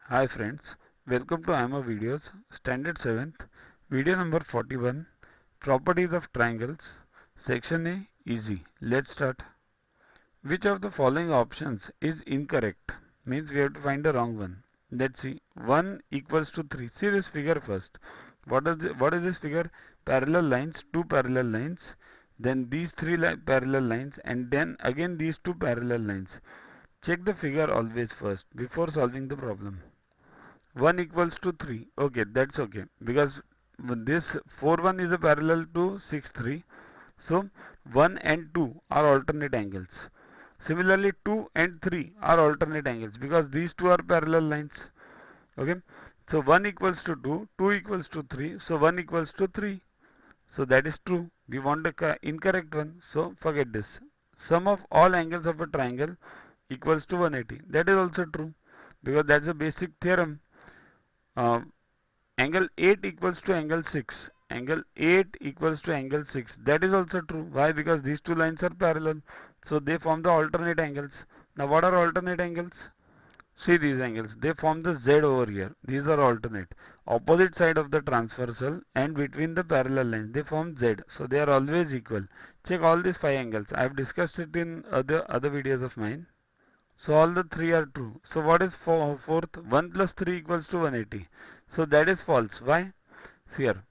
Hi friends, welcome to IMO videos, standard 7th, video number 41, properties of triangles, section A, easy. Let's start. Which of the following options is incorrect? Means we have to find the wrong one. Let's see. 1 equals to 3. See this figure first. What is this figure? Parallel lines, two parallel lines, then these three parallel lines, and then again these two parallel lines. Check the figure always first before solving the problem. 1 equals to 3. Okay, that's okay. Because this 4 1 is a parallel to 6 3. So 1 and 2 are alternate angles. Similarly 2 and 3 are alternate angles because these two are parallel lines. Okay. So 1 equals to 2, 2 equals to 3. So 1 equals to 3. So that is true. We want the incorrect one. So forget this. Sum of all angles of a triangle equals to 180. That is also true because that's a basic theorem. Angle 8 equals to angle 6. Angle 8 equals to angle 6. That is also true. Why? Because these two lines are parallel. So they form the alternate angles. Now what are alternate angles? See these angles. They form the Z over here. These are alternate. Opposite side of the transversal and between the parallel lines. They form Z. So they are always equal. Check all these 5 angles. I have discussed it in other videos of mine. So all the 3 are true. So what is fourth? 1 plus 3 equals to 180. So that is false. Why? Here.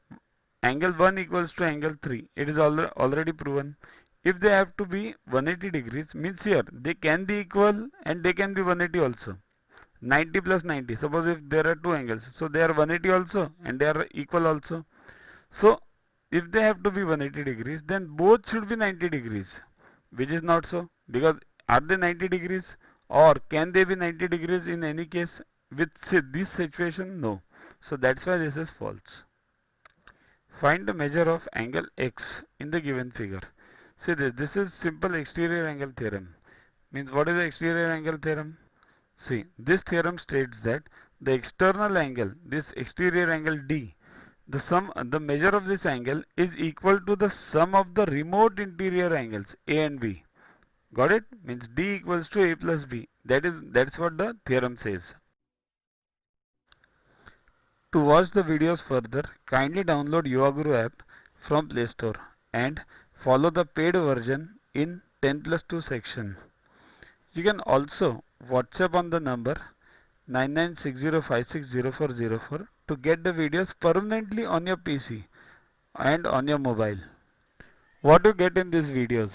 Angle 1 equals to angle 3. It is already proven. If they have to be 180 degrees, means here they can be equal and they can be 180 also. 90 plus 90. Suppose if there are two angles. So they are 180 also and they are equal also. So if they have to be 180 degrees, then both should be 90 degrees. Which is not so. Because are they 90 degrees? Or can they be 90 degrees in any case? With this situation? No. So that's why this is false. Find the measure of angle x in the given figure. See this is simple exterior angle theorem. Means what is the exterior angle theorem? See, this theorem states that the external angle, this exterior angle D, the measure of this angle is equal to the sum of the remote interior angles A and B. Got it? Means D equals to A plus B. That's what the theorem says. To watch the videos further, kindly download YuvaGuru app from Play Store and follow the paid version in 10+2 section. You can also WhatsApp on the number 9960560404 to get the videos permanently on your PC and on your mobile. What you get in these videos?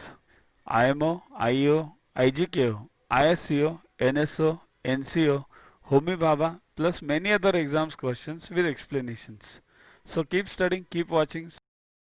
IMO, IEO, IGKO, ISCO, NSO, NCO, Homi Bhabha plus many other exams questions with explanations. So keep studying, keep watching.